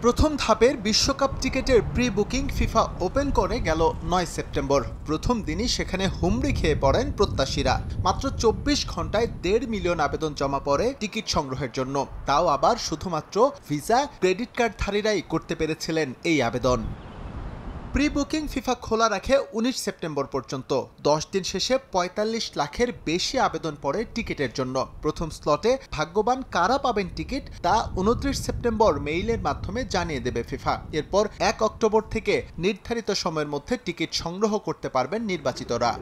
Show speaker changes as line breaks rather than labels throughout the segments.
প্রথম ধাপের বিশ্বকাপ টিকেটের প্রি বুকিং ফিফা ওপেন করে গেল ৯ সেপ্টেম্বর। প্রথম দিনই সেখানে হুমড়ি খেয়ে পড়েন প্রত্যাশীরা। মাত্র ২৪ ঘন্টায় ১.৫ মিলিয়ন আবেদন জমা পড়ে টিকিট সংগ্রহের জন্য। তাও আবার শুধুমাত্র ভিসা ক্রেডিট কার্ডধারীরাই করতে পেরেছিলেন এই আবেদন। প্রি বুকিং ফিফা খোলা রাখে ১৯ সেপ্টেম্বর পর্যন্ত। ১০ দিন শেষে ৪৫ লাখের বেশি আবেদন পড়ে টিকিটের জন্য। প্রথম স্লটে ভাগ্যবান কারা পাবেন টিকিট তা ২৯ সেপ্টেম্বর মেইলের মাধ্যমে জানিয়ে দেবে ফিফা। এরপর ১ অক্টোবর থেকে নির্ধারিত সময়ের মধ্যে টিকিট সংগ্রহ করতে পারবেন নির্বাচিতরা।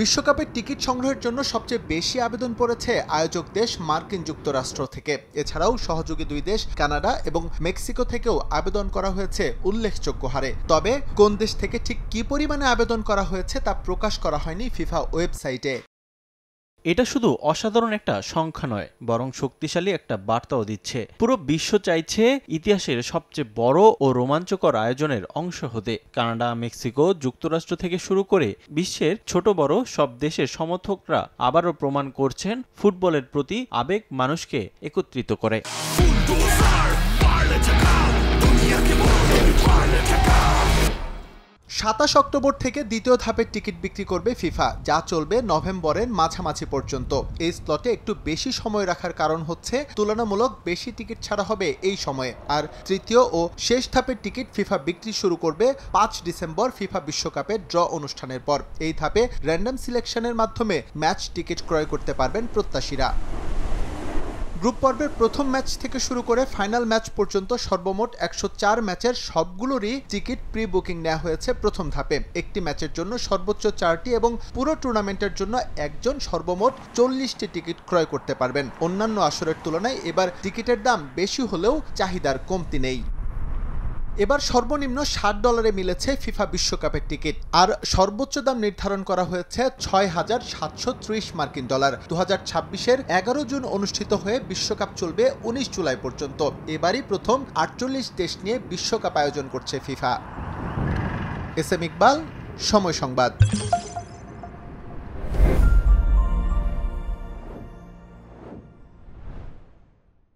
বিশ্বকাপের টিকিট সংগ্রহের জন্য সবচেয়ে বেশি আবেদন পড়েছে আয়োজক দেশ মার্কিন যুক্তরাষ্ট্র থেকে। এছাড়াও সহযোগী দুই দেশ কানাডা এবং মেক্সিকো থেকেও আবেদন করা হয়েছে উল্লেখযোগ্য হারে। তবে কোন দেশ থেকে ঠিক কী পরিমাণে আবেদন করা হয়েছে তা প্রকাশ করা হয়নি ফিফা ওয়েবসাইটে।
এটা শুধু অসাধারণ একটা সংখ্যা নয়, বরং শক্তিশালী একটা বার্তাও দিচ্ছে। পুরো বিশ্ব চাইছে ইতিহাসের সবচেয়ে বড় ও রোমাঞ্চকর আয়োজনের অংশ হতে। কানাডা, মেক্সিকো, যুক্তরাষ্ট্র থেকে শুরু করে বিশ্বের ছোট বড় সব দেশের সমর্থকরা আবারও প্রমাণ করছেন ফুটবলের প্রতি আবেগ মানুষকে একত্রিত করে।
২৭ অক্টোবর থেকে দ্বিতীয় ধাপের টিকিট বিক্রি করবে ফিফা, যা চলবে নভেম্বরের মাঝামাঝি পর্যন্ত। এই স্লটে একটু বেশি সময় রাখার কারণ হচ্ছে তুলনামূলক বেশি টিকিট ছাড়া হবে এই সময়ে। আর তৃতীয় ও শেষ ধাপের টিকিট ফিফা বিক্রি শুরু করবে ৫ ডিসেম্বর ফিফা বিশ্বকাপের ড্র অনুষ্ঠানের পর। এই ধাপে র্যান্ডম সিলেকশনের মাধ্যমে ম্যাচ টিকিট ক্রয় করতে পারবেন প্রত্যাশীরা। গ্রুপ পর্বের প্রথম ম্যাচ থেকে শুরু করে ফাইনাল ম্যাচ পর্যন্ত সর্বমোট ১০৪ ম্যাচের সবগুলোরই টিকিট প্রি বুকিং নেওয়া হয়েছে প্রথম ধাপে। একটি ম্যাচের জন্য সর্বোচ্চ ৪টি এবং পুরো টুর্নামেন্টের জন্য একজন সর্বমোট ৪০টি টিকিট ক্রয় করতে পারবেন। অন্যান্য আসরের তুলনায় এবার টিকিটের দাম বেশি হলেও চাহিদার কমতি নেই। এবার সর্বনিম্ন $৬০ মিলেছে ফিফা বিশ্বকাপের টিকিট, আর সর্বোচ্চ দাম নির্ধারণ করা হয়েছে $৬,৭৩০। ২০২৬-এর ১১ জুন অনুষ্ঠিত হয়ে বিশ্বকাপ চলবে ১৯ জুলাই পর্যন্ত। এবারই প্রথম ৪৮ দেশ নিয়ে বিশ্বকাপ আয়োজন করছে ফিফা। এস এম ইকবাল, সময় সংবাদ।